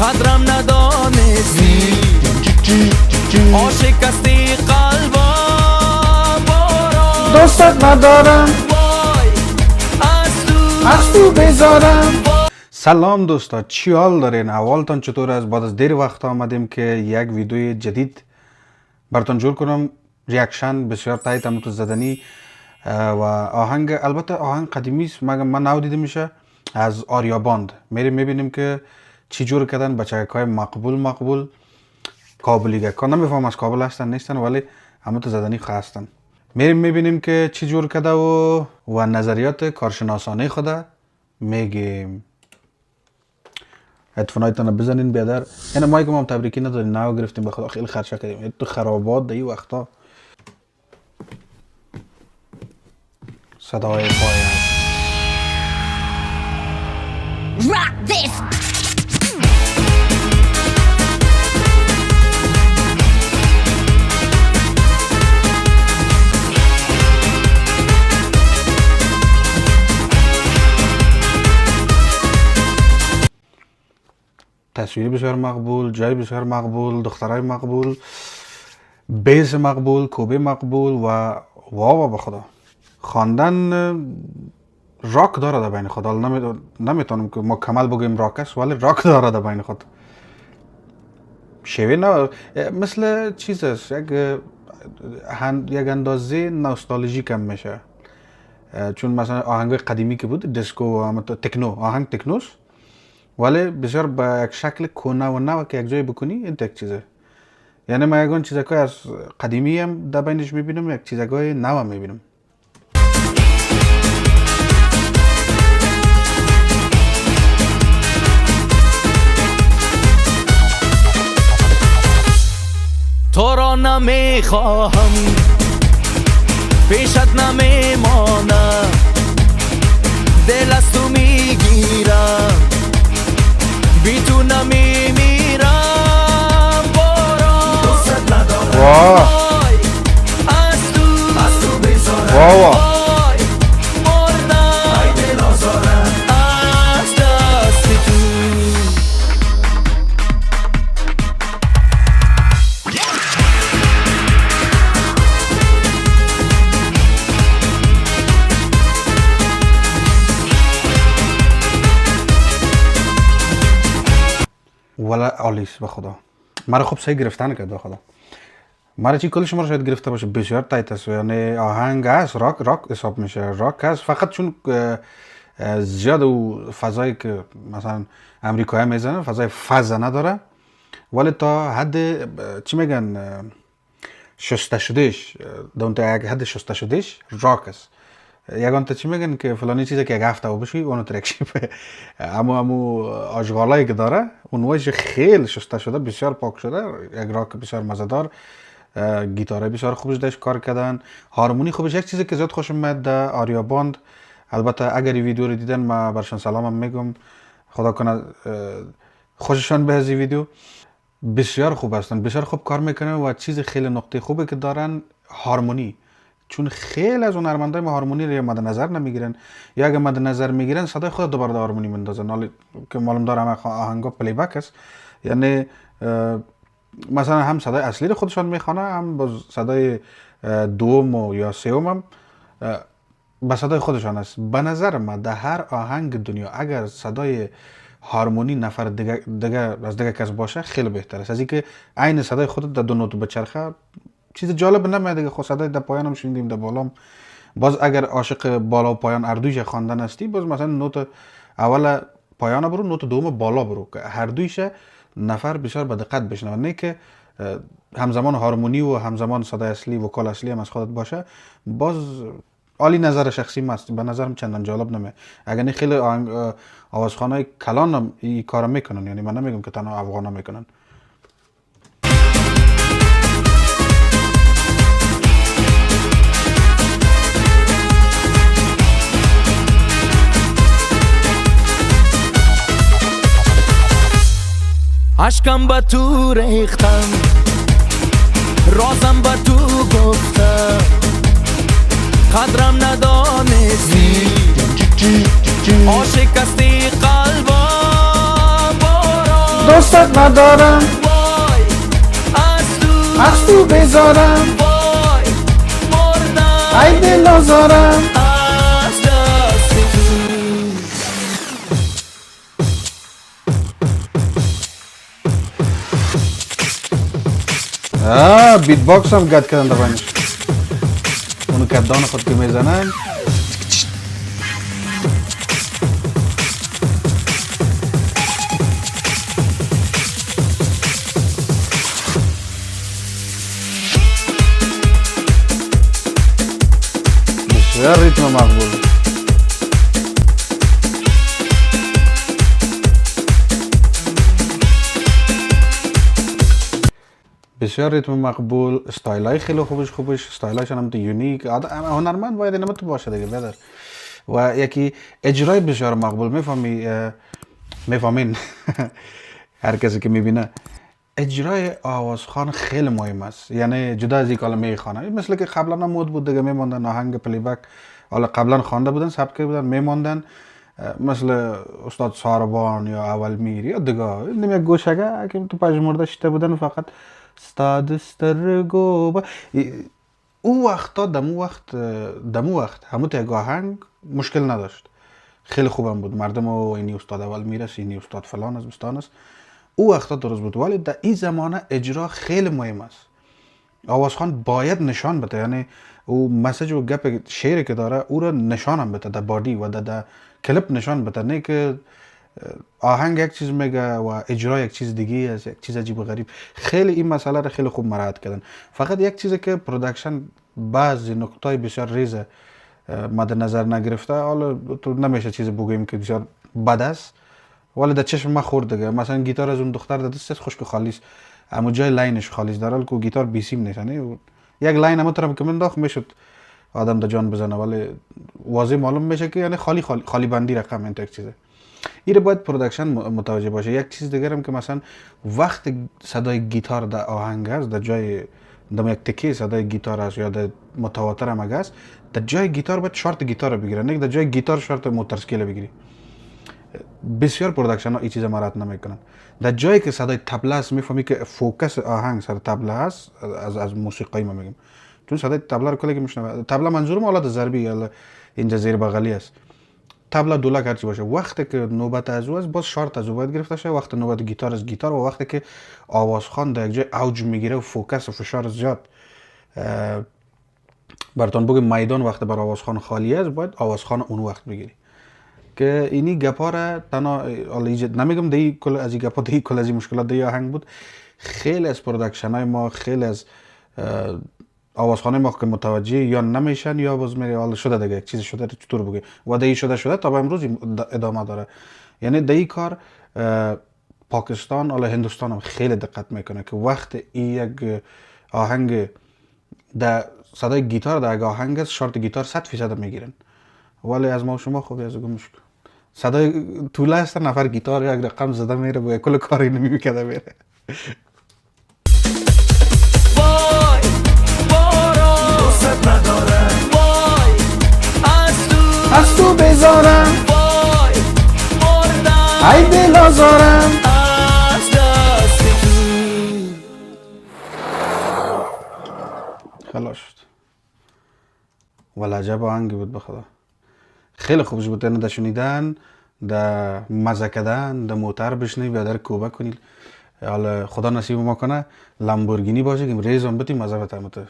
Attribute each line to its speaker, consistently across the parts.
Speaker 1: قدرم ندانستی آشکستی قلبا باران
Speaker 2: دوستت ندارم
Speaker 1: وای
Speaker 2: از تو بذارم. سلام دوستا، چی حال دارین؟ احوالتان چطور است؟ بعد از دیر وقت آمدیم که یک ویدیوی جدید براتون جور کنم. ریاکشن بسیار تایید تو زدنی و آهنگ، البته آهنگ قدیمی است، من نو دیده میشه، از آریا باند. میریم میبینیم که چی جور کردن بچه‌های مقبول کابلیگه که نمیفهم از کابل هستن نیستن، ولی همه تو زدنی هستن. میریم میبینیم که چی جور کرده و نظریات کارشناسانه خود میگیم. هدفونایتان بزنین بیادر. این مایک ما هم تبریکی نداریم، نو گرفتیم، به خدا خیلی خرچه کردیم تو خرابات دی وقتا. صدای پایان
Speaker 3: Rock this!
Speaker 2: تصویری بسیار مقبول، جای بسیار مقبول، دخترای مقبول، بیس مقبول، کوبه مقبول و واو به خدا. خواندن راک داره در بین خود. حالا نمیتونم که مکمل بگویم راک است، ولی راک داره در بین خود. شوی نه مثل چیز است، یک اندازه نوستالژیک هم میشه، چون مثلا آهنگ قدیمی که بود دیسکو و تکنو، آهنگ تکنوس، ولی بسیار با یک شکل کهنه و نو که یک جای بکنی این یک چیزه. یعنی من یکان چیزای از قدیمی هم در بینش میبینم، یک چیزای نو هم میبینم.
Speaker 1: تو را نمیخواهم پیشت نمیمانم، دل از تو میگیرم بی تو نمیمیرم. باران دوست ندارم وای از تو بذارم، وای مردم ای دل آزارم از دست تو.
Speaker 2: ولی عالیس به خدا. مرا خوب صحیح گرفتن کرد به خدا. مرا چی کلش مرا شاید گرفته باشه، بسیار تایت است. یعنی آهنگ است، راک حساب میشه، راک است، فقط چون زیاد او فضایی که مثلا امریکایی میزنه فضای فضا نداره، ولی تا حد چی میگن شسته شدهش، دونتا یک حد شسته شدهش راک است. یگان تا چی میگن که فلانی چیزی که یک هفته بشی اونو ترکشیبه، امو آشغالایی که داره اونوش خیلی شسته شده، بسیار پاک شده، یک راک بسیار مزه‌دار، گیتاره بسیار خوبش داشت کار کردن، هارمونی خوبش. یک چیزی که زیاد خوشم اومد آریا باند، البته اگر این ویدیو رو دیدن ما برشان سلامم میگم، خدا کنه خوششان به از این ویدیو. بسیار خوب هستن، بسیار خوب کار میکنن و چیز خیلی نقطه خوبه که دارن هارمونی، چون خیلی از هنرمندای ما هارمونی رو مد نظر نمیگیرن، یا اگه مد نظر میگیرن صدای خود دوباره در هارمونی میندازن، حالا که معلوم داره همه آهنگا پلی بک است. یعنی مثلا هم صدای اصلی رو خودشان میخوانه، هم با صدای دوم یا سوم هم با صدای خودشان است. به نظر من در هر آهنگ دنیا اگر صدای هارمونی نفر دیگه از دیگه کس باشه خیلی بهتر است از اینکه عین صدای خودت در دو نوت بچرخه. چیز جالب نمیاد دیگه. خود صدای در پایانم شنیدیم، در بالام باز اگر عاشق بالا و پایان اردویش خواندن هستی، باز مثلا نوت اول پایان برو، نوت دوم بالا برو، که هر دویش نفر بسیار به دقت بشنوه، نه که همزمان هارمونی و همزمان صدای اصلی وکال اصلی هم از خودت باشه. باز عالی نظر شخصی است، به نظرم چندان جالب نمیاد. اگر نه خیلی آوازخوانای کلان هم این کارو میکنن، یعنی من نمیگم که تنها افغانا میکنن.
Speaker 1: اشکم به تو ریختم، رازم به تو گفتم، قدرم ندانستی عاشق هستی قلبا باران
Speaker 2: دوستت ندارم
Speaker 1: وای
Speaker 2: از تو بیزارم
Speaker 1: وای مردم
Speaker 2: ای دل آزارم
Speaker 1: از دست تو
Speaker 2: بیت باکس هم گد کردن در بینش اونو کدان خود که میزنن بسیار ریتم مقبول بسیار ریتم مقبول استایل های خیلی خوبش استایل هایشان هم یونیک هنرمند باید اینم تو باشه دیگه بدر و یکی اجرای بسیار مقبول میفهمین هر کسی که میبینه اجرای آوازخوان خیلی مهم است یعنی جدا از این کلمه خوانه مثل که قبلا مود بود دیگه میموندن آهنگ پلی بک حالا قبلا خوانده بودن سبک بودن میموندن مثل استاد ساربان یا اول میر یا دیگه نمی گوشگه که تو پژمرده شده بودن فقط استاد استرگو او وقتا دمو وقت همون تیگ آهنگ مشکل نداشت خیلی خوبم بود مردم و اینی استاد اول میر است اینی استاد فلان است بستان است او وقتا درست بود ولی در این زمانه اجرا خیلی مهم است آوازخوان باید نشان بده یعنی او مسیج و گپ شعری که داره او را نشان هم بده در بادی و در کلیپ نشان بده نه که آهنگ یک چیز میگه و اجرا یک چیز دیگه است یک چیز عجیب و غریب خیلی این مسئله را خیلی خوب مراعات کردن فقط یک چیزی که پروداکشن بعضی نکتای بسیار ریز مد نظر نگرفته حالا تو نمیشه چیز بگوییم که بسیار بد است ولی در چشم ما خورد دیگه مثلا گیتار از اون دختر در دست خشک خالیس اما جای لاینش خالیس در حال که گیتار بیسیم نیست یعنی یک لاین هم طرف که منداخت میشد آدم در جان بزنه ولی واضح معلوم میشه که یعنی خالی بندی رقم این یک چیزه این باید پروداکشن متوجه باشه یک چیز دیگه هم که مثلا وقت صدای گیتار در آهنگ است در جای در یک تکی صدای گیتار است یا در متواتر هم است در جای گیتار باید شارت گیتار رو بگیره نه در جای گیتار شارت موتورسکیل بگیری بسیار پروداکشن ها این چیز مراعات نمیکنن در جایی که صدای طبله است میفهمی که فوکس آهنگ سر طبله است از موسیقی ما میگیم چون صدای طبله رو کلی که میشنوه طبله منظورم آلات ضربی یا اینجا زیر بغلی است طبله دولک هرچی باشه وقتی که نوبت از او است باز شارت از او باید گرفته شه وقتی نوبت گیتار از گیتار و وقتی که آوازخوان در یک جای اوج میگیره و فوکس و فشار زیاد براتون بگم میدان وقتی بر آوازخوان خالی است باید آوازخوان اون وقت بگیری که اینی گپا را تنها نمیگم دی کل از این گپا دی کل از این مشکلات دی آهنگ بود خیلی از پروداکشن های ما خیلی از آوازخوان ما که متوجه یا نمیشن یا باز میره حالا شده دیگه یک چیز شده چطور بگی و دی شده تا به امروز ادامه داره یعنی دی کار پاکستان حالا هندوستان هم خیلی دقت میکنه که وقت این یک آهنگ در صدای گیتار در یک آهنگ است شارت گیتار 100% میگیرن ولی از ما و شما خوبی از اون مشکل صدای طوله است نفر گیتار یک رقم زده میره و کل کاری نمیکنه میره
Speaker 1: وای باران دوست ندارم وای از تو
Speaker 2: بیزارم
Speaker 1: وای مردم
Speaker 2: ای دل آزارم
Speaker 1: از دست تو
Speaker 2: خلاص شد ولی عجب آهنگی بود بخدا خیلی خوبش بود در شنیدن در مزه کردن در موتر بشنی بیادر کوبه کنید حالا خدا نصیب ما کنه لامبورگینی باشه که ریزم بتی مزه بتمته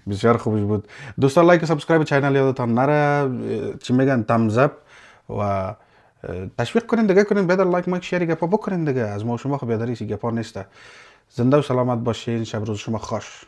Speaker 2: بسیار خوبش بود دوستان لایک و سابسکرایب چینل یادتان نره چی میگن تامز اپ و تشویق کنین دیگه کنین بیادر لایک مایک شیر گپا بکنین دیگه از ما و شما خب بیادری سی گپا نیسته زنده و سلامت باشین شب روز شما خوش